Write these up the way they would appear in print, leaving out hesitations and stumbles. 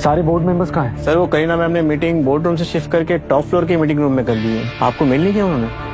सारे board members कहाँ हैं? सर वो करीना मैम ने मीटिंग बोर्ड रूम से शिफ्ट करके टॉप फ्लोर के मीटिंग रूम में कर दी है। आपको मिल नहीं किया उन्होंने?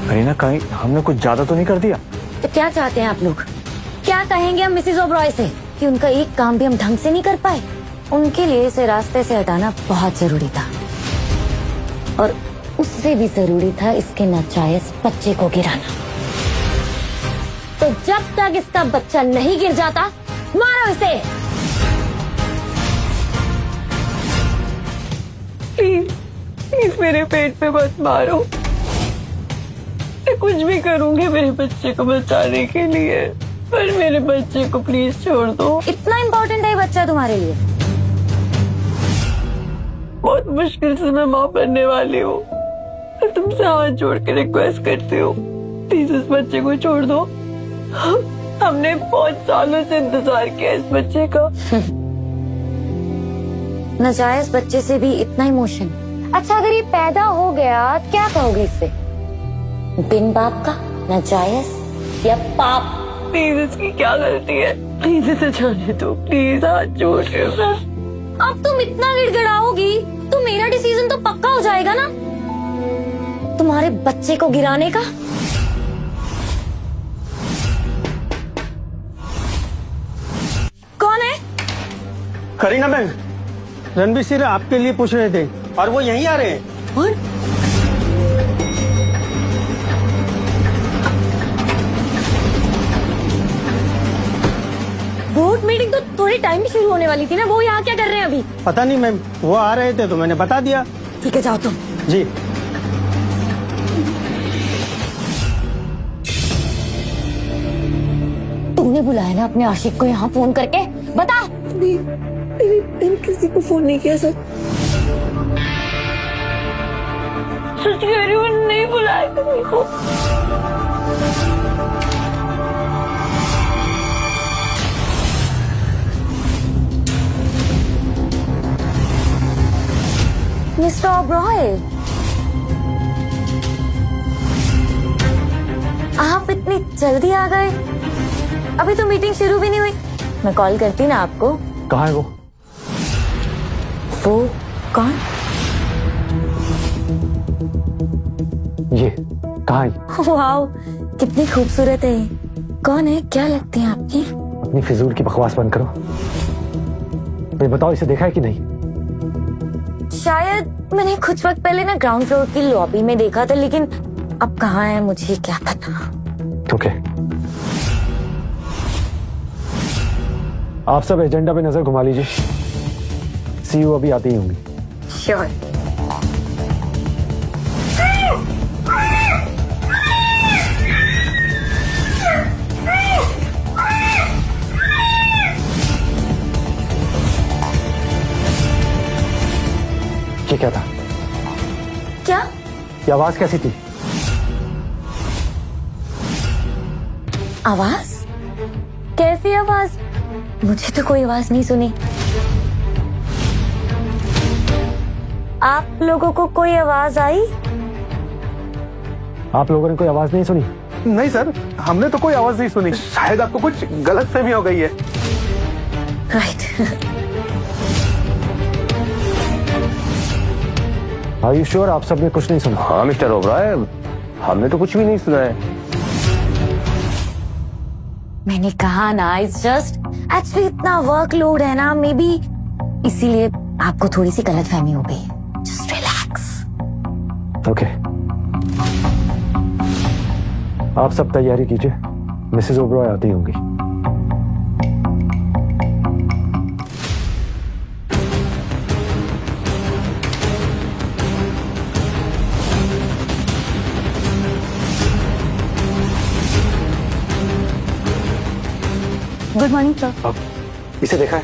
करीना, कहीं हमने कुछ ज्यादा तो नहीं कर दिया? तो क्या चाहते हैं आप लोग? क्या कहेंगे हम मिसेस ओबरॉय से कि उनका एक काम भी हम ढंग से नहीं कर पाए? उनके लिए इसे रास्ते से हटाना बहुत जरूरी था, और उससे भी जरूरी था इसके नाजायज बच्चे को गिराना। तो जब तक इसका बच्चा नहीं गिर जाता, मारो इसे। प्लीज प्लीज मेरे पेट पे मत मारो। मैं कुछ भी करूंगी मेरे बच्चे को बचाने के लिए, पर मेरे बच्चे को प्लीज छोड़ दो। इतना इम्पोर्टेंट है बच्चा तुम्हारे लिए? बहुत मुश्किल से मैं माँ बनने वाली हूँ। मैं तुमसे हाथ जोड़ के रिक्वेस्ट करती हूँ, प्लीज इस बच्चे को छोड़ दो। हमने बहुत सालों से इंतजार किया इस बच्चे का। नाजायज बच्चे से भी इतना इमोशन? अच्छा, अगर ये पैदा हो गया क्या कहोगे इससे? बिन बाप का नाजायज या पाप? प्लीज इसकी क्या गलती है? प्लीज इसे जाने दो, प्लीज हाथ जोड़ के। अब तुम इतना गिड़गिड़ाओगी तो मेरा डिसीजन तो पक्का हो जाएगा ना, तुम्हारे बच्चे को गिराने का। कौन है? करीना मैम, रणबीर सिंह आपके लिए पूछ रहे थे और वो यहीं आ रहे हैं। और? बोर्ड मीटिंग तो थोड़ी टाइम में शुरू होने वाली थी ना, वो यहाँ क्या कर रहे हैं अभी? पता नहीं मैम, वो आ रहे थे तो मैंने बता दिया। ठीक है, जाओ तुम। जी। तुमने बुलाया ना अपने आशिक को यहाँ फोन करके? बता। मैंने किसी को फोन नहीं किया सर। सच कह रही हूँ, नहीं बुलाया किसी को। मिस्टर ओबरॉय, आप इतनी जल्दी आ गए? अभी तो मीटिंग शुरू भी नहीं हुई। मैं कॉल करती ना आपको। कहाँ है वो? वो कौन? ये कहाँ है? वाओ, कितनी खूबसूरत है। कौन है? क्या लगती है आपकी? अपनी फिजूल की बकवास बंद करो। मुझे बताओ, इसे देखा है कि नहीं? शायद मैंने कुछ वक्त पहले ना ग्राउंड फ्लोर की लॉबी में देखा था, लेकिन अब कहाँ है मुझे क्या पता। ओके, आप सब एजेंडा पे नजर घुमा लीजिए। सीईओ अभी आती ही होंगी। श्योर। ये क्या था? क्या? ये आवाज कैसी थी? आवाज? कैसी आवाज? मुझे तो कोई आवाज नहीं सुनी। आप लोगों को कोई आवाज आई? आप लोगों ने कोई आवाज नहीं सुनी? नहीं सर, हमने तो कोई आवाज नहीं सुनी। शायद आपको कुछ गलतफहमी हो गई है। राइट। आर यू श्योर आप सबने कुछ नहीं सुना? हाँ मिस्टर ओबरॉय, हमने तो कुछ भी नहीं सुना है। मैंने कहा ना, इट्स जस्ट एक्चुअली इतना वर्कलोड है ना, मे बी इसीलिए आपको थोड़ी सी गलतफहमी हो गई। Just relax. ओके, आप सब तैयारी कीजिए, मिसेस ओबरॉय आती होंगी। Good morning sir. अब इसे देखा है?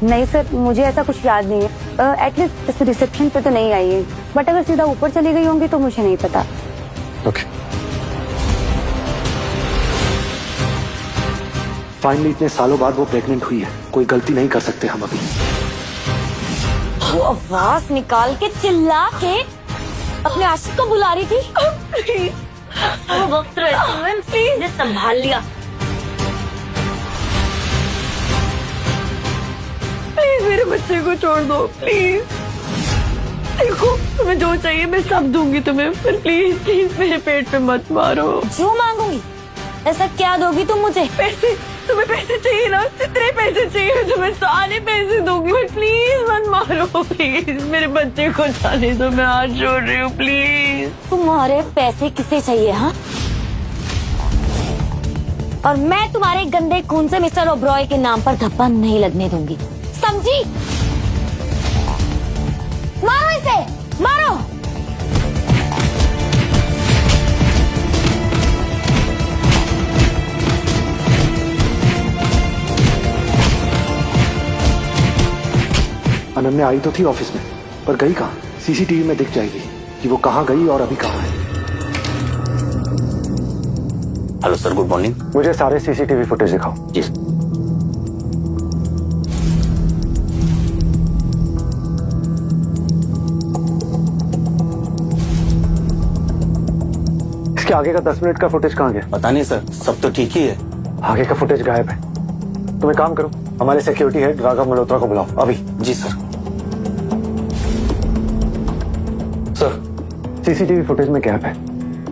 नहीं सर, मुझे ऐसा कुछ याद नहीं है। एटलीस्ट रिसेप्शन पे तो नहीं आई है, बट अगर सीधा ऊपर चली गई होंगी तो मुझे नहीं पता। ओके। फाइनली इतने सालों बाद वो प्रेग्नेंट हुई है, कोई गलती नहीं कर सकते हम अभी। वो आवाज निकाल के चिल्ला के अपने आशिक को बुला रही थी। प्लीज, वो वक्त प्लीज संभाल लिया। प्लीज मेरे बच्चे को छोड़ दो, प्लीज। देखो, तुम्हें जो चाहिए मैं सब दूंगी तुम्हें, पर प्लीज प्लीज मेरे पेट पे मत मारो। जो मांगूंगी, ऐसा क्या दोगी तुम मुझे? पैसे, तुम्हें पैसे चाहिए ना? जितने पैसे चाहिए मैं तुम्हें सारे पैसे दूंगी, बट प्लीज मत मारो। प्लीज मेरे बच्चे को जाने दो, मैं हाथ जोड़ रही हूँ, प्लीज। तुम्हारे पैसे किसे चाहिए? हाँ, और मैं तुम्हारे गंदे खून से मिस्टर ओब्रॉय के नाम पर धब्बा नहीं लगने दूंगी, समझी? मारो इसे, मारो। अनन्या आई तो थी ऑफिस में, पर गई कहाँ? सीसीटीवी में दिख जाएगी कि वो कहाँ गई और अभी कहाँ है। Hello sir, good morning. मुझे सारे सीसीटीवी फुटेज दिखाओ। जी। इसके आगे का 10 मिनट का फुटेज कहाँ गया? पता नहीं सर, सब तो ठीक ही है। आगे का फुटेज गायब है। तुम एक काम करो, हमारे सिक्योरिटी हेड राघव मल्होत्रा को बुलाओ अभी। जी सर। सर, सीसीटीवी फुटेज में गैप है।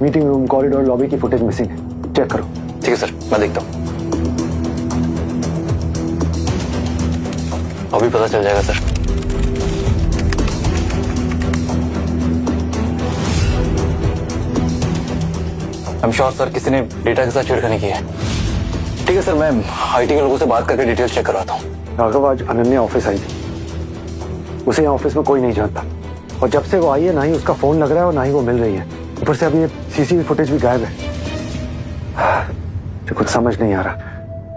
मीटिंग रूम, कॉरिडोर, लॉबी की फुटेज मिसिंग है। चेक करो। ठीक है सर, मैं देखता हूँ। अभी पता चल जाएगा sir. I am sure sir, किसी ने डेटा के साथ छेड़खानी की है। ठीक है सर, मैं आईटी के लोगों से बात करके डिटेल्स चेक करवाता हूँ। राघव, आज अनन्या ऑफिस आई थी। उसे यहाँ ऑफिस में कोई नहीं जानता, और जब से वो आई है ना ही उसका फोन लग रहा है और ना ही वो मिल रही है। ऊपर से अभी ये सीसीटीवी फुटेज भी गायब है। जो कुछ समझ नहीं आ रहा।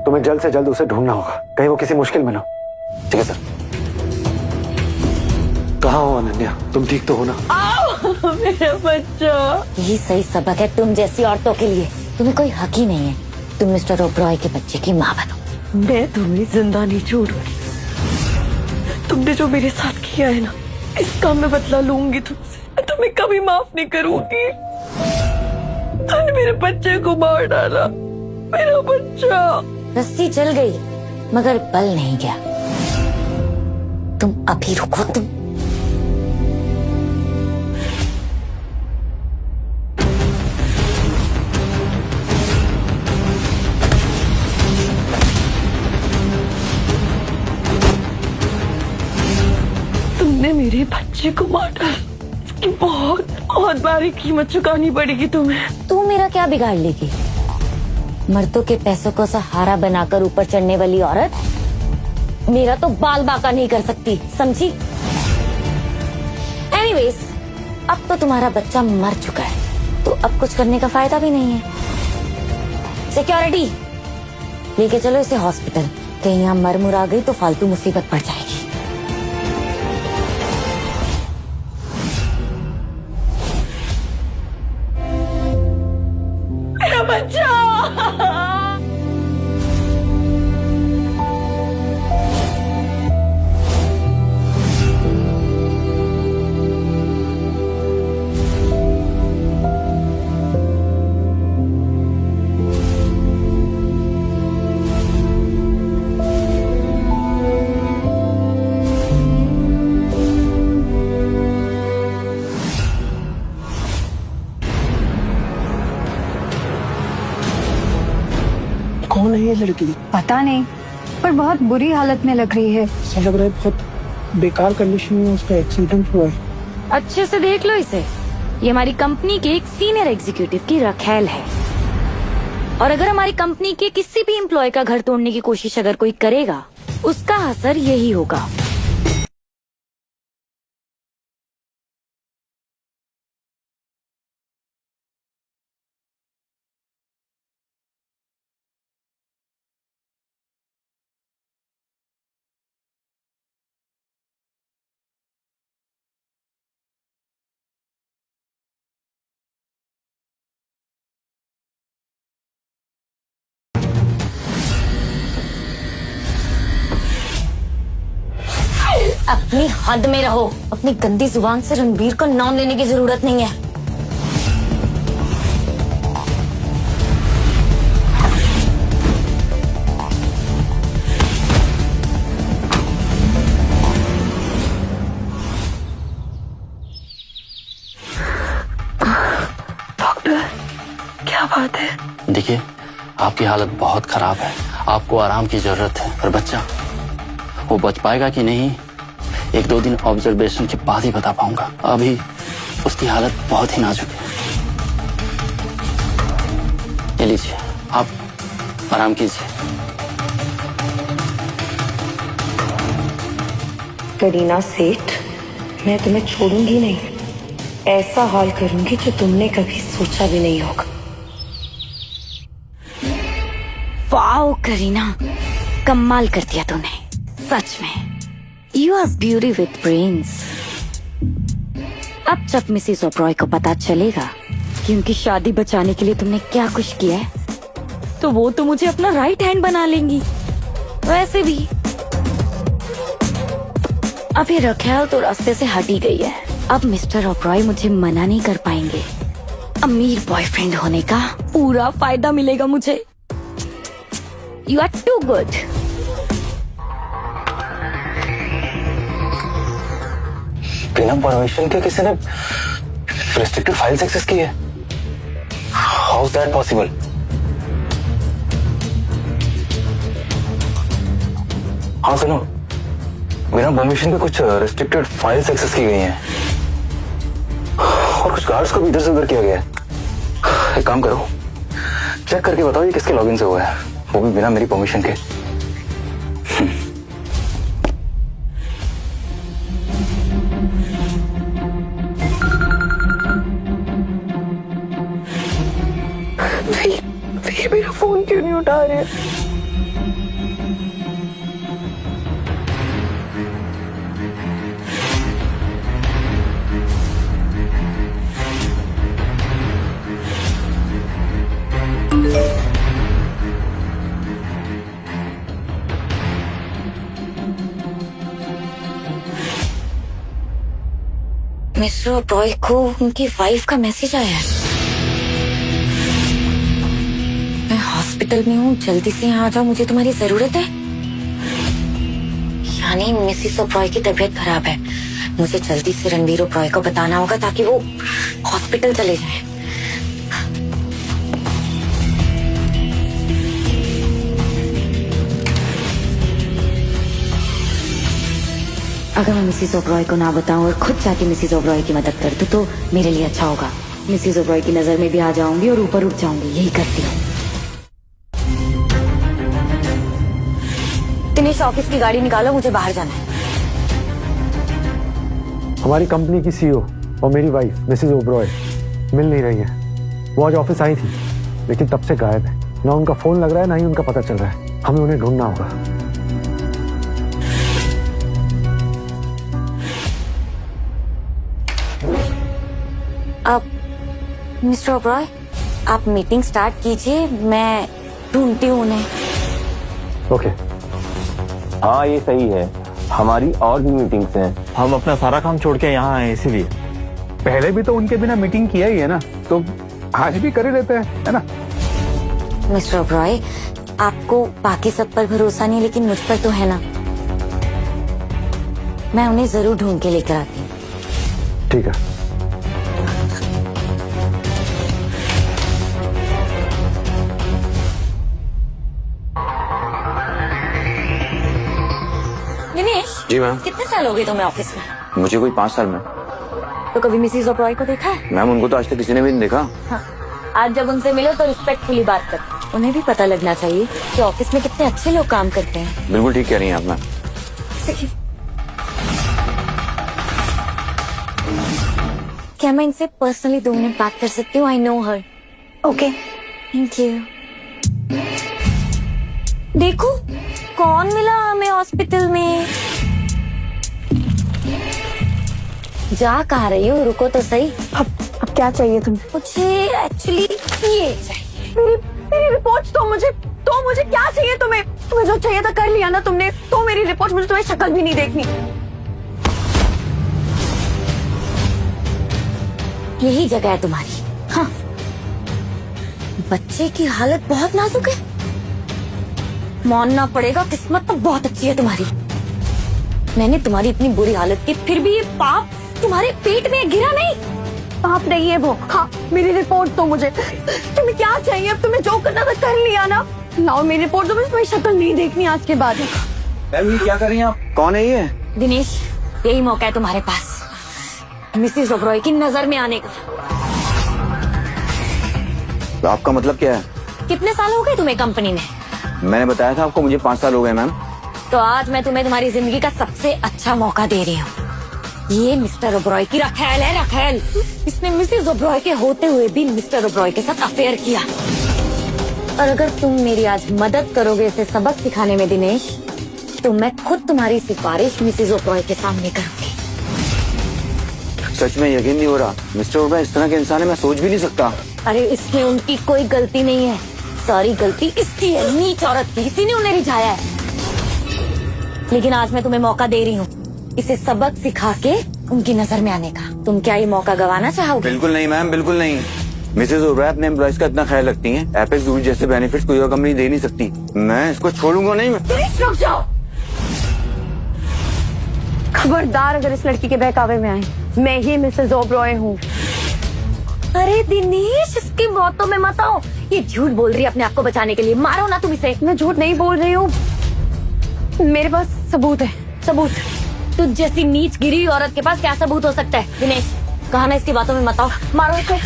तुम्हें जल्द से जल्द उसे ढूंढना होगा, कहीं वो किसी मुश्किल में ना हो। ठीक है सर। कहाँ हो अनन्या? तुम ठीक तो हो ना? मेरा बच्चा। यही सही सबक है तुम जैसी औरतों के लिए। तुम्हें कोई हक ही नहीं है तुम मिस्टर ओब्रॉय के बच्चे की माँ बनो। मैं तुम्हें जिंदा नहीं छोड़ूंगी। तुमने जो मेरे साथ किया है ना, इसका मैं बदला लूंगी तुमसे। मैं तुम्हें कभी माफ नहीं करूंगी। तुमने मेरे बच्चे को मार डाला, मेरा बच्चा। रस्सी चल गई मगर बल नहीं गया। तुम अभी रुको। तुम तुमने मेरे बच्चे को मार डाला। इसकी बहुत बहुत भारी कीमत चुकानी पड़ेगी तुम्हें। तू मेरा क्या बिगाड़ लेगी? मर्दों के पैसों को सहारा बनाकर ऊपर चढ़ने वाली औरत मेरा तो बाल बाका नहीं कर सकती, समझी? एनीवेज, अब तो तुम्हारा बच्चा मर चुका है, तो अब कुछ करने का फायदा भी नहीं है। सिक्योरिटी, लेके चलो इसे हॉस्पिटल। कहीं यहाँ मर मुरा गई तो फालतू मुसीबत पड़ जाएगी। मेरा बच्चा। कौन है ये लड़की? पता नहीं, पर बहुत बुरी हालत में लग रही है। ऐसा लग रहा है बहुत बेकार कंडीशन में उसका एक्सीडेंट हुआ है। अच्छे से देख लो इसे। ये हमारी कंपनी के एक सीनियर एग्जीक्यूटिव की रखेल है, और अगर हमारी कंपनी के किसी भी एम्प्लॉय का घर तोड़ने की कोशिश अगर कोई करेगा, उसका असर यही होगा। अपनी हद में रहो। अपनी गंदी जुबान से रणबीर का नाम लेने की जरूरत नहीं है। क्या बात है? देखिए, आपकी हालत बहुत खराब है, आपको आराम की जरूरत है। और बच्चा वो बच पाएगा कि नहीं, 1-2 दिन ऑब्जर्वेशन के बाद ही बता पाऊंगा। अभी उसकी हालत बहुत ही नाजुक है। ये लीजिए, आप आराम कीजिए। करीना सेठ, मैं तुम्हें छोड़ूंगी नहीं। ऐसा हाल करूंगी जो तुमने कभी सोचा भी नहीं होगा। वाओ करीना, कमाल कर दिया तूने सच में। You are beauty with brains. अब जब मिसेस ओब्रॉय को पता चलेगा कि उनकी शादी बचाने के लिए तुमने क्या कुछ किया है, तो वो तो मुझे अपना राइट हैंड बना लेंगी। वैसे भी अब ये रखेल तो रास्ते से हट ही गई है। अब मिस्टर ओब्रॉय मुझे मना नहीं कर पाएंगे। अमीर बॉयफ्रेंड होने का पूरा फायदा मिलेगा मुझे। You are too good. बिना परमिशन के किसी ने रिस्ट्रिक्टेड फाइल्स एक्सेस की है? How is that possible? हाँ सुनो, बिना परमिशन के कुछ रिस्ट्रिक्टेड फाइल्स एक्सेस की गई हैं और कुछ गार्ड्स को भी इधर से उधर किया गया है। एक काम करो, चेक करके बताओ ये किसके लॉगिन से हुआ है, वो भी बिना मेरी परमिशन के। वीर मेरा फोन क्यों नहीं उठा रहे? मिस्टर ओब्रॉय को उनकी वाइफ का मैसेज आया है। मैं हॉस्पिटल में हूँ, जल्दी से यहाँ आ जाओ, मुझे तुम्हारी जरूरत है। यानी मिसेस ओब्रॉय की तबीयत खराब है, मुझे जल्दी से रणबीर ओब्रॉय को बताना होगा ताकि वो हॉस्पिटल चले जाएं। अगर मैं मिसेस ओब्रॉय को ना बताऊं और खुद जाके मिसेस ओब्रॉय की मदद कर दूं तो मेरे लिए अच्छा होगा। मिसेस ओब्रॉय की नजर में भी आ जाऊंगी और ऊपर उठ जाऊंगी। यही करती हूँ। दिनेश, ऑफिस की गाड़ी निकालो, मुझे बाहर जाना है। हमारी कंपनी की सीईओ और मेरी वाइफ मिसेस ओब्रॉय मिल नहीं रही है। वो आज ऑफिस आई थी लेकिन तब से गायब है। ना उनका फोन लग रहा है, ना ही उनका पता चल रहा है। हमें उन्हें ढूंढना होगा। अब मिस्टर ओब्रॉय, आप मीटिंग स्टार्ट कीजिए, मैं ढूंढती हूँ उन्हें। ओके। हाँ ये सही है, हमारी और भी मीटिंग्स हैं। हम अपना सारा काम छोड़ के यहाँ आए इसीलिए। पहले भी तो उनके बिना मीटिंग किया ही है ना, तो आज भी कर ही लेते हैं, है ना? मिस्टर ओब्रॉय, आपको बाकी सब पर भरोसा नहीं, लेकिन मुझ पर तो है ना। मैं उन्हें जरूर ढूंढ के लेकर आती हूँ। ठीक है। दिनेश जी मैम। कितने साल हो गए तुम्हें ऑफिस में? मुझे कोई 5 साल में। तो कभी मिसेस ओब्रॉय को देखा है? मैम उनको तो आज तक किसी ने भी नहीं देखा। हाँ। आज जब उनसे मिलो तो रिस्पेक्टफुली बात कर। उन्हें भी पता लगना चाहिए कि ऑफिस में कितने अच्छे लोग काम करते हैं। बिल्कुल ठीक कह रही हैं आप मैम। क्या मैं इनसे पर्सनली 2 मिनट बात कर सकती हूँ? I know her. Okay, thank you. देखो कौन मिला हमें हॉस्पिटल में। जा कहाँ रही हो, रुको तो सही। अब क्या चाहिए तुम्हें? मुझे एक्चुअली ये चाहिए। मेरी रिपोर्ट्स तो मुझे क्या चाहिए तुम्हें? तुम्हें जो चाहिए था कर लिया ना तुमने। तो मेरी रिपोर्ट, मुझे तुम्हारी शक्ल भी नहीं देखनी। यही जगह है तुम्हारी। हाँ, बच्चे की हालत बहुत नाजुक है, मानना पड़ेगा किस्मत तो बहुत अच्छी है तुम्हारी। मैंने तुम्हारी इतनी बुरी हालत की, फिर भी ये पाप तुम्हारे पेट में गिरा नहीं। पाप नहीं है वो। हाँ, मेरी रिपोर्ट तो मुझे, तुम्हें क्या चाहिए? अब तुम्हें जो करना था कर लिया ना। लाओ मेरी रिपोर्ट, तो मुझे तुम्हारी शक्ल नहीं देखनी आज के बाद। मैम ये क्या कर रही हैं आप? कौन है ये? दिनेश, यही मौका है तुम्हारे पास मिसेस ओबरॉय की नजर में आने का। तो आपका मतलब क्या है? कितने साल हो गए तुम्हें कंपनी में? मैंने बताया था आपको, मुझे 5 साल हो गए मैम। तो आज मैं तुम्हें तुम्हारी जिंदगी का सबसे अच्छा मौका दे रही हूँ। ये मिस्टर ओबरॉय की रखेल है, रखेल। इसने मिसेस ओबरॉय के होते हुए भी मिस्टर ओबरॉय के साथ अफेयर किया। और अगर तुम मेरी आज मदद करोगे इसे सबक सिखाने में दिनेश, तो मैं खुद तुम्हारी सिफारिश मिसेस ओबरॉय के सामने करूंगी। सच में यकीन नहीं हो रहा। मिस्टर ओबरॉय इस तरह के इंसान है, मैं सोच भी नहीं सकता। अरे इसमें उनकी कोई गलती नहीं है, सारी गलती इसकी है, नीच औरत की। इसी ने उन्हें रिझाया है। लेकिन आज मैं तुम्हें मौका दे रही हूँ इसे सबक सिखा के उनकी नजर में आने का। तुम क्या ये मौका गंवाना चाहोगे? बिल्कुल नहीं मैम, बिल्कुल नहीं। मिसेस ओबरॉय अपने एम्प्लॉइज का इतना ख्याल रखती हैं, एपेक्स ग्रुप जैसे बेनिफिट्स कोई और कंपनी दे नहीं सकती। मैं इसको छोड़ूंगा नहीं। रुक जाओ। खबरदार अगर इस लड़की के बहकावे में आए, मैं ही मिसेस ओबरॉय हूँ। अरे दिनेश, इसकी बातों में मत आओ। ये झूठ बोल रही है अपने आप को बचाने के लिए। मारो ना तुम इसे। मैं झूठ नहीं बोल रही हूँ, मेरे पास सबूत है। सबूत? तुझ जैसी नीच गिरी औरत के पास क्या सबूत हो सकता है? दिनेश, कहा ना इसकी बातों में मत आओ। मारो इसे।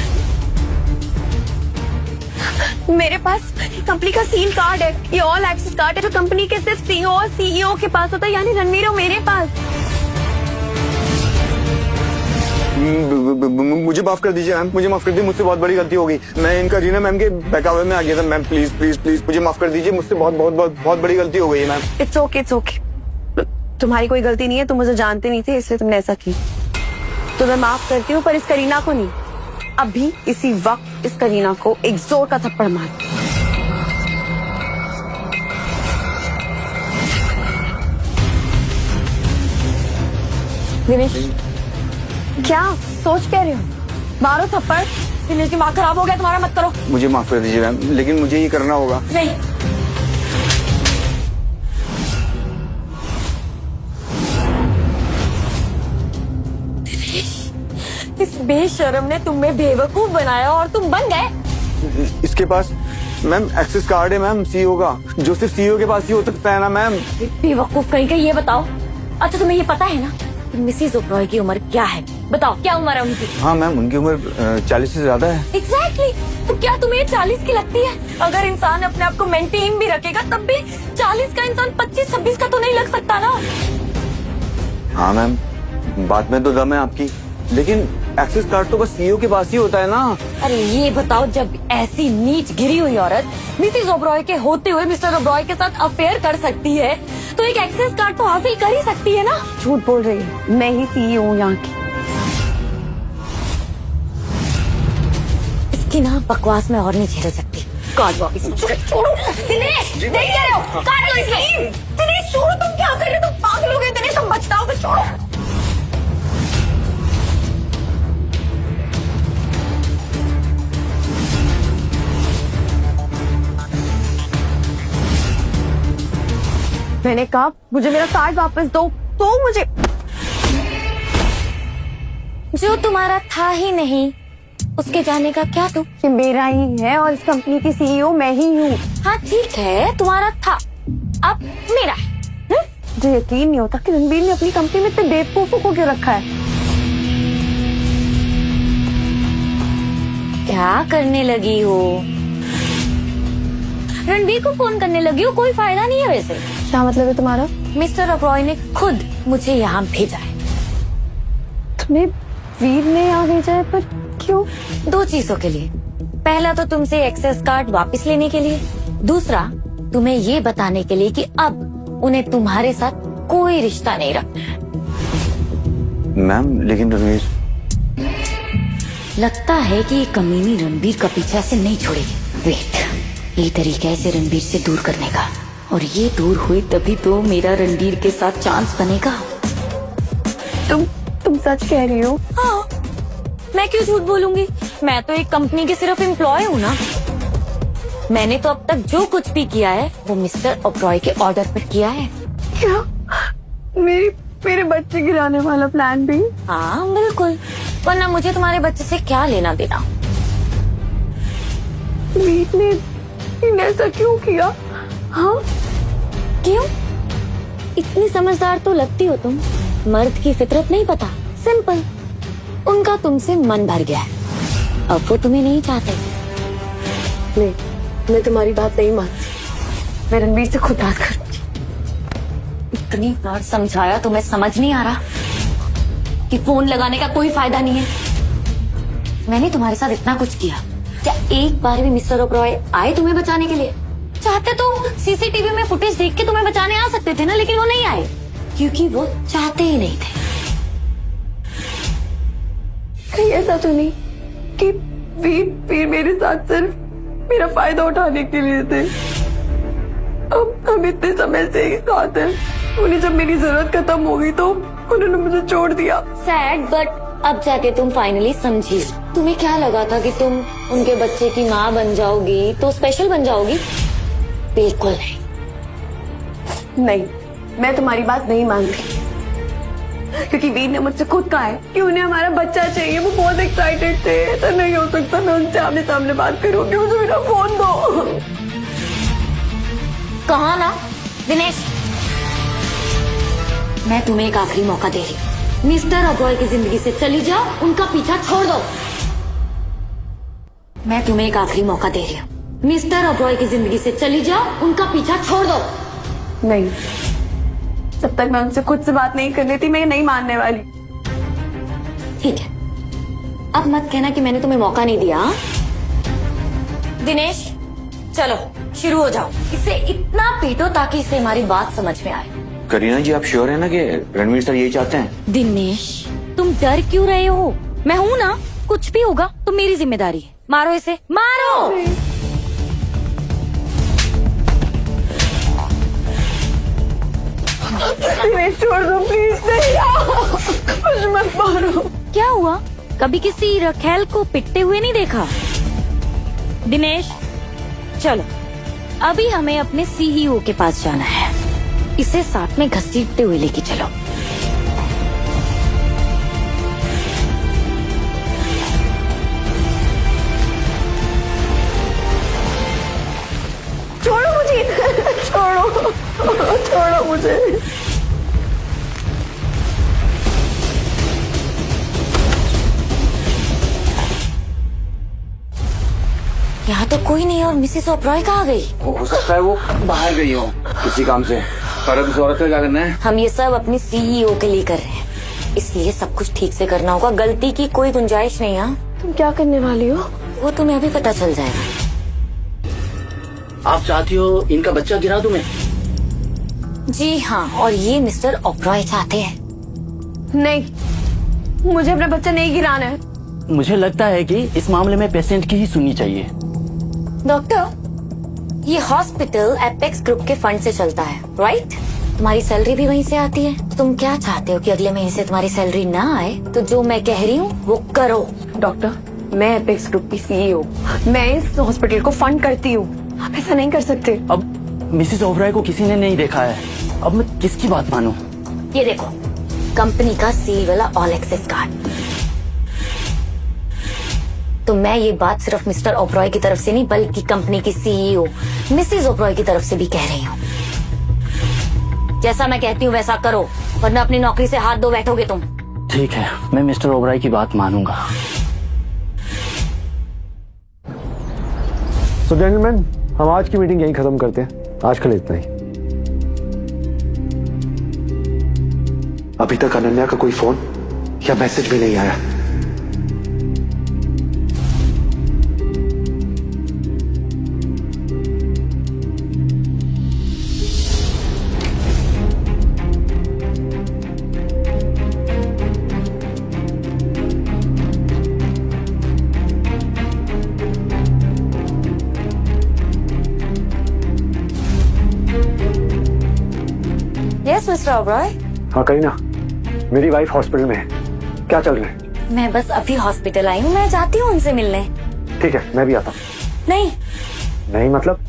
मेरे पास कंपनी का सील कार्ड है, ये ऑल एक्सेस कार्ड है जो कंपनी के सिर्फ सीईओ और सीईओ के पास होता है, यानी रणवीर और मेरे पास। मुझे माफ कर दीजिए मैम, मुझे माफ कर दीजिए, मुझसे बहुत बड़ी गलती हो गई। मैं इनका रीना मैम के बहकावे में आ गया था। मैम प्लीज प्लीज प्लीज मुझे माफ कर दीजिए, मुझसे बहुत बहुत बहुत बहुत बड़ी गलती हो गई है ma'am. It's okay, it's okay. तुम्हारी कोई गलती नहीं है, तुम मुझे जानते नहीं थे इसलिए तुमने ऐसा की। तो मैं माफ करती हूँ, पर इस करीना को नहीं। अभी इसी वक्त इस करीना को एक जोर का थप्पड़ मार। दिनेश, क्या सोच कह रहे हो? मारो थप्पड़। दिनेश, दिमाग खराब हो गया तुम्हारा, मत करो। मुझे माफ कर दीजिए मैम, लेकिन मुझे ये करना होगा। नहीं। इस बेशर्म ने तुम्हें बेवकूफ बनाया और तुम बन गए। इसके पास मैम एक्सेस कार्ड है मैम सीईओ का, जो सिर्फ सीईओ के पास ही हो सकता है ना मैम। बेवकूफ कहीं का। ये बताओ, अच्छा तुम्हें ये पता है ना कि मिसेस ओबरॉय की उम्र क्या है? बताओ, क्या उम्र है उनकी? हाँ मैम, उनकी उम्र 40 से ज्यादा है। एग्जैक्टली। तो क्या तुम्हें 40 की लगती है? अगर इंसान अपने आप को मेंटेन भी रखेगा तब भी 40 का इंसान 25-26 का तो नहीं लग सकता ना। हाँ मैम, बात में तो दम है आपकी, लेकिन एक्सेस कार्ड तो बस सीईओ के पास ही होता है ना। अरे ये बताओ, जब ऐसी नीच गिरी हुई औरत मिसेस ओबरॉय के होते हुए मिस्टर ओबरॉय के साथ अफेयर कर सकती है, तो एक एक्सेस कार्ड तो हासिल कर ही सकती है ना। झूठ बोल रही है, मैं ही सीईओ हूँ यहाँ की। इसकी ना बकवास में और नहीं झेल सकती। कार्ड वापिस छोड़ो। दिनेश, देख रहे हो? काट लो इसे। दिनेश छोड़ो, तुम क्या कर रहे हो? तुम पागल हो गए। दिनेश, तुम बचता हो तो छोड़ो। मैंने कहा मुझे मेरा कार्ड वापस दो, तो मुझे। जो तुम्हारा था ही नहीं, उसके जाने का क्या तुम? ये मेरा ही है और इस कंपनी की सीईओ मैं ही हूँ। हाँ ठीक है, तुम्हारा था, अब मेरा। मुझे यकीन नहीं होता कि रणबीर ने अपनी कंपनी में इतने बेवकूफों को क्यों रखा है। क्या करने लगी हो? रणबीर को फोन करने लगी हो? कोई फायदा नहीं है वैसे। क्या मतलब है तुम्हारा? मिस्टर ओबरॉय ने खुद मुझे यहाँ भेजा है। तुम्हें वीर ने यहाँ भेजा है, पर क्यों? 2 चीजों के लिए। पहला तो तुमसे एक्सेस कार्ड वापस लेने के लिए, दूसरा तुम्हें ये बताने के लिए कि अब उन्हें तुम्हारे साथ कोई रिश्ता नहीं रखना है। मैम लेकिन रणवीर, लगता है कि ये कमीनी रणबीर का पीछा ऐसे नहीं छोड़ेगी। वेट, ये तरीका है इसे रणबीर से दूर करने का, और ये दूर हुई तभी तो मेरा रणबीर के साथ चांस बनेगा। तुम सच कह रही हो? हाँ, मैं क्यों झूठ बोलूंगी? मैं तो एक कंपनी के सिर्फ एम्प्लॉय हूँ ना। मैंने तो अब तक जो कुछ भी किया है वो मिस्टर ओब्रॉय के ऑर्डर पर किया है। क्या मेरे बच्चे गिराने वाला प्लान भी? हाँ बिल्कुल, वरना मुझे तुम्हारे बच्चे से क्या लेना देना। मीत ने ऐसा क्यों किया? हाँ क्यों? इतनी समझदार तो लगती हो तुम। मर्द की फितरत नहीं पता? सिंपल, उनका तुमसे मन भर गया है, अब वो तुम्हें नहीं चाहते। नहीं, मैं तुम्हारी बात नहीं मानती। मैं रणवीर से खुद बात करूंगी। इतनी बार समझाया तुम्हें समझ नहीं आ रहा कि फोन लगाने का कोई फायदा नहीं है। मैंने तुम्हारे साथ इतना कुछ किया, क्या एक बार भी मिस्टर ओब्रॉय आए तुम्हें बचाने के लिए? चाहते तो सीसीटीवी में फुटेज देख के तुम्हें बचाने आ सकते थे ना, लेकिन वो नहीं आए क्योंकि वो चाहते ही नहीं थे। कहीं ऐसा तो नहीं कि वीर मेरे साथ सिर्फ मेरा फायदा उठाने के लिए थे? अब हम इतने समय से ही साथ हैं। उन्हें जब मेरी जरूरत खत्म हो गई तो उन्होंने मुझे छोड़ दिया। सैड, बट अब जाके तुम फाइनली समझी। तुम्हें क्या लगा था कि तुम उनके बच्चे की माँ बन जाओगी तो स्पेशल बन जाओगी? बिल्कुल नहीं, मैं तुम्हारी बात नहीं मानती, क्योंकि वीर ने मुझसे खुद कहा है कि उन्हें हमारा बच्चा चाहिए। वो बहुत एक्साइटेड थे। ऐसा नहीं हो सकता, मैं उनसे आमने सामने बात करूंगी। मुझे मेरा फोन दो। कहा ना दिनेश, मैं तुम्हें एक आखिरी मौका दे रही हूँ। मिस्टर ओब्रॉय की जिंदगी से चली जाओ, उनका पीछा छोड़ दो। मैं तुम्हें एक आखिरी मौका दे रही हूँ। मिस्टर ओब्रॉय की जिंदगी से चली जाओ, उनका पीछा छोड़ दो। नहीं, जब तक मैं उनसे खुद से बात नहीं कर लेती मैं नहीं मानने वाली। ठीक है, अब मत कहना कि मैंने तुम्हें मौका नहीं दिया। दिनेश चलो शुरू हो जाओ। इसे इतना पीटो ताकि इसे हमारी बात समझ में आए। करीना जी, आप श्योर है ना कि रणवीर सर यही चाहते हैं? दिनेश तुम डर क्यों रहे हो? मैं हूं ना, कुछ भी होगा तो मेरी जिम्मेदारी है। मारो इसे, मारो। छोड़ दो प्लीज। नहीं, मुझे मत मारो। क्या हुआ? कभी किसी रखेल को पिटते हुए नहीं देखा? दिनेश चलो, अभी हमें अपने सीईओ के पास जाना है। इसे साथ में घसीटते हुए लेके चलो। छोड़ो मुझे। छोड़ो मुझे। यहाँ तो कोई नहीं और मिसेस ओब्रॉय कहाँ गई? हो सकता है वो बाहर गई हो किसी काम से। पर अब इस औरत का क्या करना है? हम ये सब अपने सीईओ के लिए कर रहे हैं, इसलिए सब कुछ ठीक से करना होगा। गलती की कोई गुंजाइश नहीं। हाँ, तुम क्या करने वाली हो? वो तुम्हें अभी पता चल जाएगा। आप चाहती हो इनका बच्चा गिरा दूं मैं? जी हाँ, और ये मिस्टर ओब्रॉय चाहते हैं। नहीं, मुझे अपना बच्चा नहीं गिराना है। मुझे लगता है कि इस मामले में पेशेंट की ही सुननी चाहिए। डॉक्टर, ये हॉस्पिटल एपेक्स ग्रुप के फंड से चलता है, राइट? तुम्हारी सैलरी भी वहीं से आती है। तुम क्या चाहते हो कि अगले महीने से तुम्हारी सैलरी ना आए? तो जो मैं कह रही हूँ वो करो। डॉक्टर, मैं एपेक्स ग्रुप की सीईओ, मैं इस हॉस्पिटल को फंड करती हूँ। आप ऐसा नहीं कर सकते। अब मिसेस ओब्रॉय को किसी ने नहीं देखा है, अब मैं किसकी बात मानूं? ये देखो, कंपनी का सील वाला ऑल एक्सेस कार्ड। तो मैं ये बात सिर्फ मिस्टर ओब्रॉय की तरफ से नहीं, बल्कि कंपनी की सीईओ मिसेस ओब्रॉय की तरफ से भी कह रही हूँ। जैसा मैं कहती हूँ वैसा करो, वरना अपनी नौकरी से हाथ धो बैठोगे तुम। ठीक है, मैं मिस्टर ओब्रॉय की बात मानूंगा। सो जेंटलमैन, हम आज की मीटिंग यहीं खत्म करते हैं। आज के लिए इतना ही। अभी तक अनन्या का कोई फोन या मैसेज भी नहीं आया। Yes mister Oberoi. हाँ करीना, मेरी वाइफ हॉस्पिटल में है। क्या चल रहा है? मैं बस अभी हॉस्पिटल आई हूँ, मैं जाती हूँ उनसे मिलने। ठीक है, मैं भी आता हूँ। नहीं, नहीं मतलब?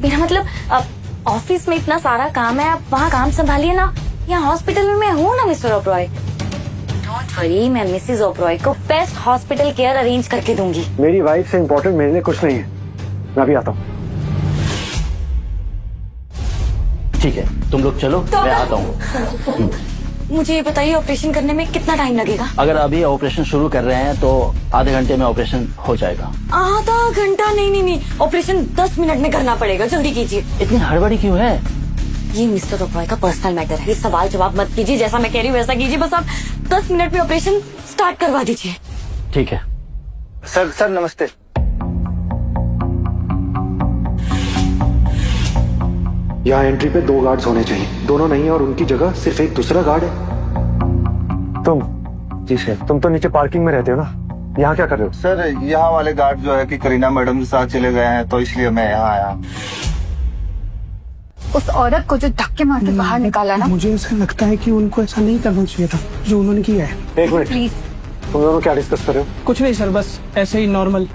मेरा मतलब अब ऑफिस में इतना सारा काम है, आप वहाँ काम संभालिए ना, यहाँ हॉस्पिटल में हूँ ना मिस्टर ओब्रॉय। डोंट वरी, मैं मिसेस ओब्रॉय को बेस्ट हॉस्पिटल केयर अरेंज करके दूंगी। मेरी वाइफ से इम्पोर्टेंट मेरे लिए कुछ नहीं है, मैं भी आता हूँ। ठीक है, तुम लोग चलो, मैं आता हूँ। मुझे ये बताइए, ऑपरेशन करने में कितना टाइम लगेगा? अगर अभी ऑपरेशन शुरू कर रहे हैं तो आधे घंटे में ऑपरेशन हो जाएगा। आधा घंटा? नहीं, ऑपरेशन 10 मिनट में करना पड़ेगा, जल्दी कीजिए। इतनी हड़बड़ी क्यों है? ये मिस्टर ओब्रॉय का पर्सनल मैटर है, ये सवाल जवाब मत कीजिए, जैसा मैं कह रही हूँ वैसा कीजिए, बस आप 10 मिनट में ऑपरेशन स्टार्ट करवा दीजिए। ठीक है। सर नमस्ते। यहाँ एंट्री पे 2 गार्ड्स होने चाहिए, दोनों नहीं है और उनकी जगह सिर्फ एक दूसरा गार्ड है। तुम? जी सर। तुम तो नीचे पार्किंग में रहते हो ना, यहाँ क्या कर रहे हो? सर यहाँ वाले गार्ड जो है कि करीना मैडम के साथ चले गए हैं, तो इसलिए मैं यहाँ आया। उस औरत को जो धक्के मार के बाहर निकाला ना, मुझे ऐसा लगता है कि उनको ऐसा नहीं करना चाहिए था जो उन्होंने किया है। एक मिनट, प्लीज। तुम दोनों क्या डिस्कस कर रहे हो? कुछ नहीं सर, बस ऐसे ही नॉर्मल।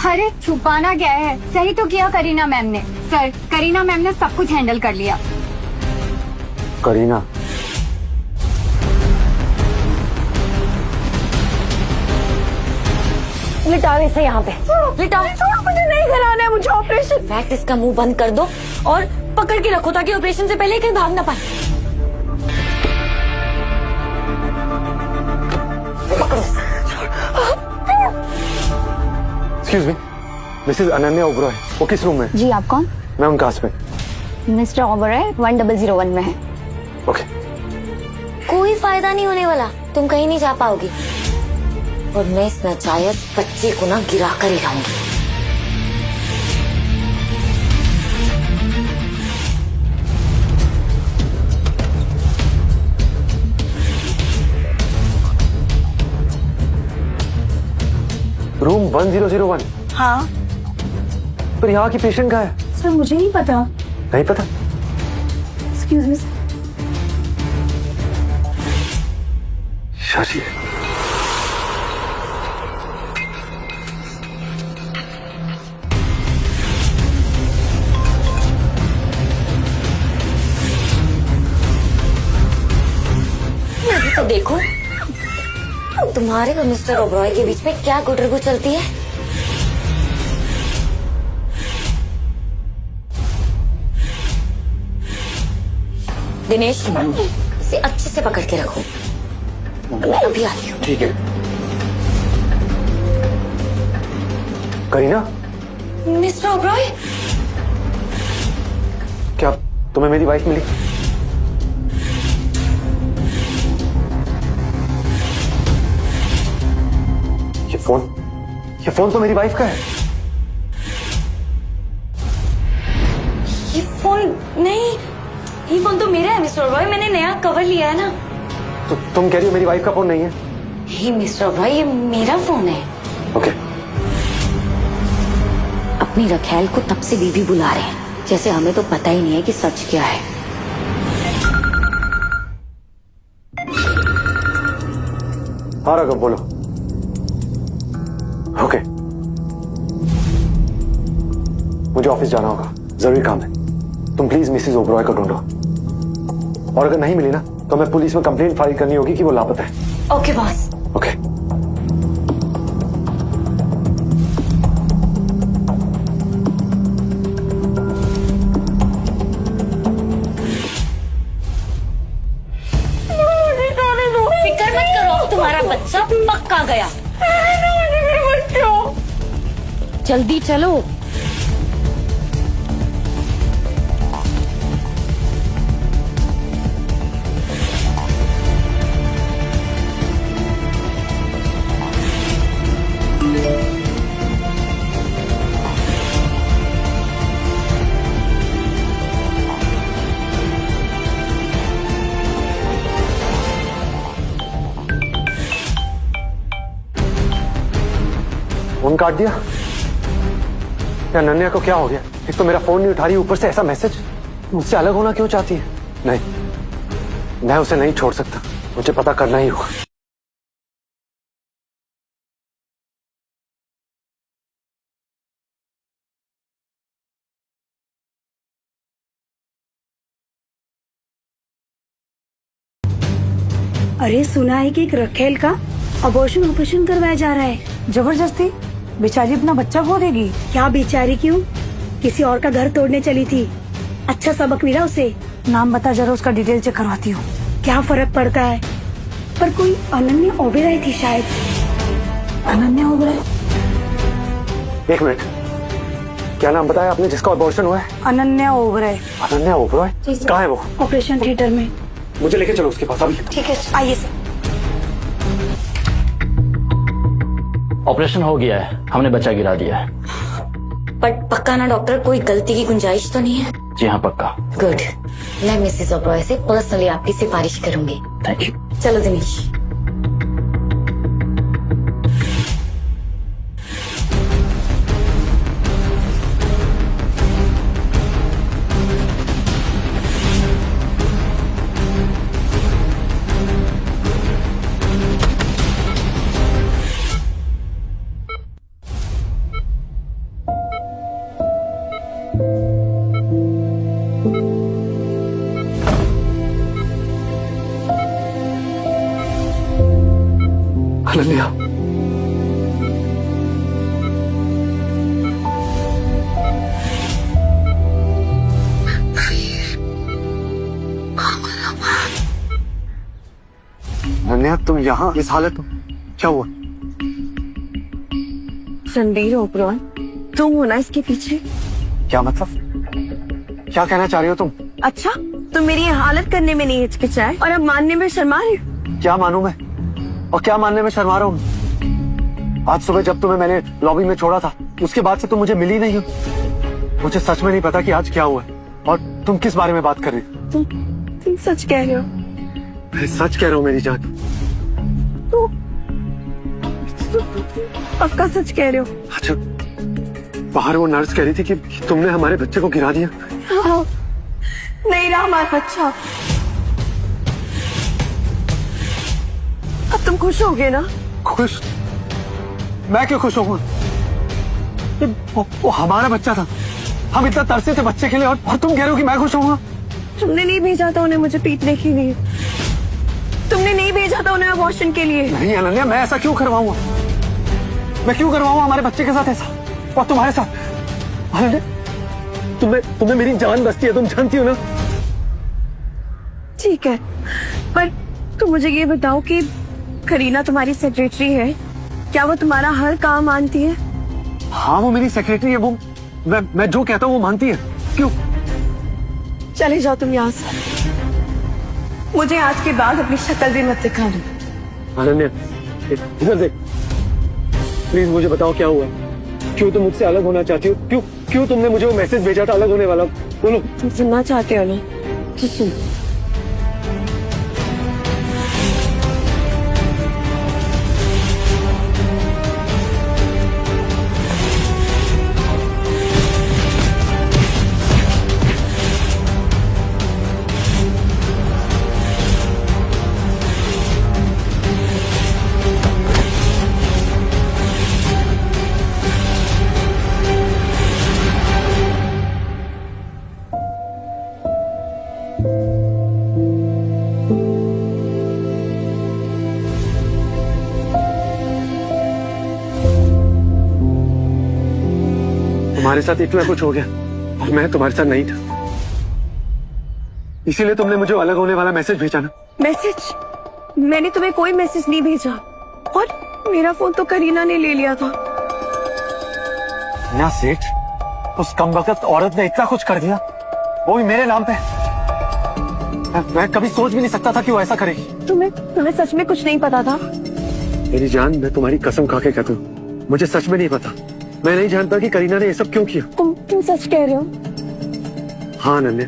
अरे छुपाना क्या है, सही तो किया करीना मैम ने। सर, करीना मैम ने सब कुछ हैंडल कर लिया। करीना? लिटाओ इसे यहाँ पे, लिटाओ। मुझे नहीं कराना है, मुझे ऑपरेशन। फैक्ट, इसका मुंह बंद कर दो और पकड़ के रखो ताकि ऑपरेशन से पहले कहीं भाग ना पाए। Excuse me, Mrs Ananya Oberoi, वो किस रूम में? जी, आप कौन? मैं उनका हस्बैंड। मिस्टर ओबरॉय 1001 में है। ओके। कोई फायदा नहीं होने वाला, तुम कहीं नहीं जा पाओगी और मैं इस नाजायज बच्चे को ना गिरा कर ही लाऊंगी। रूम 1001? हाँ पर यहाँ की पेशेंट कहाँ है? सर, मुझे नहीं पता। नहीं पता? Excuse me. शाजी। तो देखो तुम्हारे और मिस्टर ओब्रॉय के बीच में क्या गुटरगु चलती है। दिनेश, इसे अच्छे से पकड़ के रखो, मैं अभी आती हूँ। ठीक है। करीना? मिस्टर ओब्रॉय, क्या तुम्हें मेरी वाइफ मिली? ये फोन तो मेरी वाइफ का है। ये फोन नहीं, ये फोन तो मेरा है मिस्टर ओब्रॉय, मैंने नया कवर लिया है ना। तो तुम कह रही हो मेरी वाइफ का फोन नहीं है? हे मिस्टर ओब्रॉय, ये मेरा फोन है। ओके। अपनी रखैल को तब से बीबी बुला रहे हैं, जैसे हमें तो पता ही नहीं है कि सच क्या है। हाँ राघव, बोलो। ओके, मुझे ऑफिस जाना होगा, जरूरी काम है। तुम प्लीज मिसेस ओब्रॉय को ढूंढो, और अगर नहीं मिली ना तो मैं पुलिस में कंप्लेंट फाइल करनी होगी कि वो लापता है। Okay boss. ओके। फिक्र मत करो, तुम्हारा बच्चा पक्का गया। जल्दी चलो। फोन काट दिया? क्या नन्या को क्या हो गया? एक तो मेरा फोन नहीं उठा रही, ऊपर से ऐसा मैसेज। मुझसे अलग होना क्यों चाहती है? नहीं, मैं उसे नहीं छोड़ सकता, मुझे पता करना ही होगा। अरे सुना है कि एक रखेल का अबॉर्शन ऑपरेशन करवाया जा रहा है। जबरदस्ती? बेचारी अपना बच्चा खो देगी क्या? बेचारी क्यों, किसी और का घर तोड़ने चली थी। अच्छा सबक मिला उसे। नाम बता जरा, उसका डिटेल चेक करवाती हूँ। क्या फर्क पड़ता है, पर कोई अनन्या ओबेरॉय थी शायद। अनन्या ओबेरॉय? एक मिनट, क्या नाम बताया आपने जिसका अबॉर्शन हुआ है? अनन्या ओबेरॉय। अनन्या ओबेरॉय? कहाँ है वो? ऑपरेशन थिएटर में। मुझे लेके चलो उसके पास अभी। ठीक है, आइए सर। ऑपरेशन हो गया है, हमने बच्चा गिरा दिया है। बट पक्का ना डॉक्टर, कोई गलती की गुंजाइश तो नहीं है? जी हाँ, पक्का। गुड, मैं मिसेस ओबेरॉय से पर्सनली आपकी सिफारिश करूंगी। Thank you. चलो दिनेश। अनन्या, अनन्या तुम यहाँ इस हालत में, क्या हुआ? रणबीर ओबेरॉय, तुम हो ना इसके पीछे? क्या मतलब, क्या कहना चाह रही हो तुम? अच्छा, तुम मेरी ये हालत करने में नहीं हिचकिचाए और अब मानने में शर्मा रहे हो? क्या मानूं मैं, और क्या मानने में शर्मा रहा हूँ? आज सुबह जब तुम्हें मैंने लॉबी में छोड़ा था, उसके बाद से तुम मुझे मिली नहीं हो। मुझे सच में नहीं पता कि आज क्या हुआ है, और तुम किस बारे में बात कर रही हो? तुम सच कह रहे हो? मैं सच कह रहा हूँ मेरी जान। तो पक्का सच कह रहे हो? अच्छा, बाहर वो नर्स कह रही थी कि तुमने हमारे बच्चे को गिरा दिया। हाँ, नहीं रहा हमारा बच्चा। अब तुम खुश होगे ना? खुश? मैं क्यों खुश होऊंगा? वो हमारा बच्चा था, हम इतना तरसे थे बच्चे के लिए, और तुम कह रहे हो कि मैं खुश होऊंगा? तुमने नहीं भेजा था उन्हें मुझे पीटने के लिए, तुमने नहीं भेजा था उन्हें अबॉर्शन के लिए। नहीं अनन्या, मैं ऐसा क्यों करवाऊंगा? मैं क्यों करवाऊंगा हमारे बच्चे के साथ ऐसा, और तुम्हारे साथ? अनन्या, तुम्हें मेरी जान बसती है, तुम जानती हो ना। ठीक है, पर तुम मुझे ये बताओ कि करीना तुम्हारी सेक्रेटरी है, क्या वो तुम्हारा हर काम मानती है? हाँ, वो मेरी सेक्रेटरी है, वो मैं जो कहता हूँ वो मानती है। क्यों? चले जाओ तुम यहाँ से, मुझे आज के बाद अपनी शक्ल भी मत दिखाना। अनन्या, इधर देख, प्लीज मुझे बताओ क्या हुआ, क्यों तुम मुझसे अलग होना चाहती हो? क्यों तुमने मुझे वो मैसेज भेजा था अलग होने वाला? बोलो। तुम सुनना चाहते हो ना, तो सुन। तुम्हारे साथ इतना कुछ हो गया और मैं तुम्हारे साथ नहीं था, इसीलिए तुमने मुझे अलग होने वाला मैसेज भेजा ना। मैसेज? मैंने तुम्हें कोई मैसेज नहीं भेजा, और मेरा फोन तो करीना ने ले लिया था। ना सेठ, उस कमबख्त औरत ने इतना कुछ कर दिया, वो भी मेरे नाम पे। मैं कभी सोच भी नहीं सकता था कि वो ऐसा करेगी। तुम्हें सच में कुछ नहीं पता था? मेरी जान, मैं तुम्हारी कसम खा के कहता हूँ, मुझे सच में नहीं पता। मैं नहीं जानता कि करीना ने ये सब क्यों किया। तुम सच कह रहे हो? हाँ अनन्या,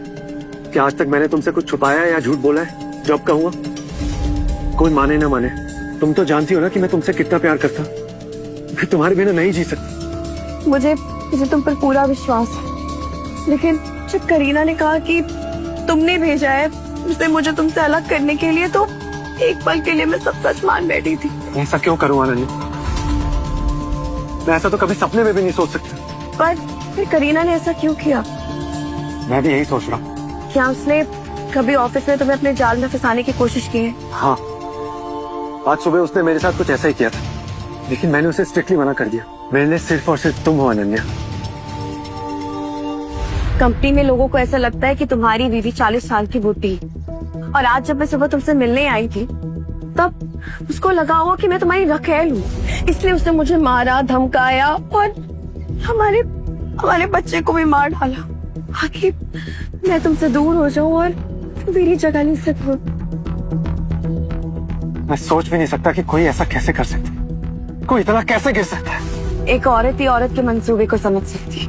क्या आज तक मैंने तुमसे कुछ छुपाया है या झूठ बोला है? जो अब कहूँगा, कोई माने ना माने, तुम तो जानती हो ना कि मैं तुमसे कितना प्यार करता। मैं तुम्हारे बिना नहीं जी सकती। मुझे तुम पर पूरा विश्वास है, लेकिन जब करीना ने कहा कि तुमने भेजा है उसे मुझे तुमसे अलग करने के लिए, तो एक पल के लिए मैं सब सच मान बैठी थी। ऐसा क्यों करूँ अनन्या? मैं ऐसा तो कभी सपने में भी नहीं सोच सकता। पर फिर करीना ने ऐसा क्यों किया? मैं भी यही सोच रहा हूँ। क्या उसने कभी ऑफिस में तुम्हें अपने जाल में फंसाने की कोशिश की है? हाँ, आज सुबह उसने मेरे साथ कुछ ऐसा ही किया था, लेकिन मैंने उसे स्ट्रिक्टली मना कर दिया। मेरे लिए सिर्फ और सिर्फ तुम हो अनन्या। कंपनी में लोगों को ऐसा लगता है कि तुम्हारी बीवी 40 साल की बूढ़ी है। और आज जब मैं सुबह तुमसे मिलने आई थी तब उसको लगा होगा कि मैं तुम्हारी रखेल हूँ, इसलिए उसने मुझे मारा, धमकाया और हमारे बच्चे को भी मार डाला ताकि मैं तुमसे दूर हो जाऊं और मेरी जगह ले सकूं। मैं सोच भी नहीं सकता कि कोई ऐसा कैसे कर सकता है, कोई इतना कैसे गिर सकता है। एक औरत ही औरत के मंसूबे को समझ सकती।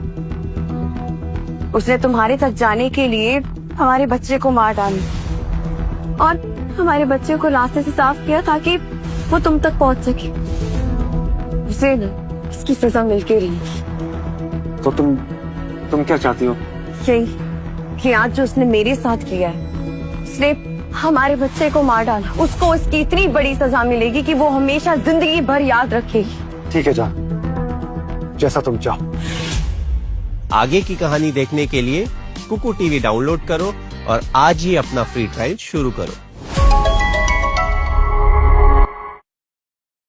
उसने तुम्हारे तक जाने के लिए हमारे बच्चे को मार डाला और हमारे बच्चे को रास्ते से साफ किया ताकि वो तुम तक पहुंच सके। उसे न इसकी सजा मिलके रही। तो तुम क्या चाहती हो? यही कि आज जो उसने मेरे साथ किया है, उसने हमारे बच्चे को मार डाला, उसको इसकी इतनी बड़ी सजा मिलेगी कि वो हमेशा जिंदगी भर याद रखेगी। ठीक है जा, जैसा तुम चाहो। आगे की कहानी देखने के लिए कुकू टीवी डाउनलोड करो और आज ही अपना फ्री ट्रायल शुरू करो।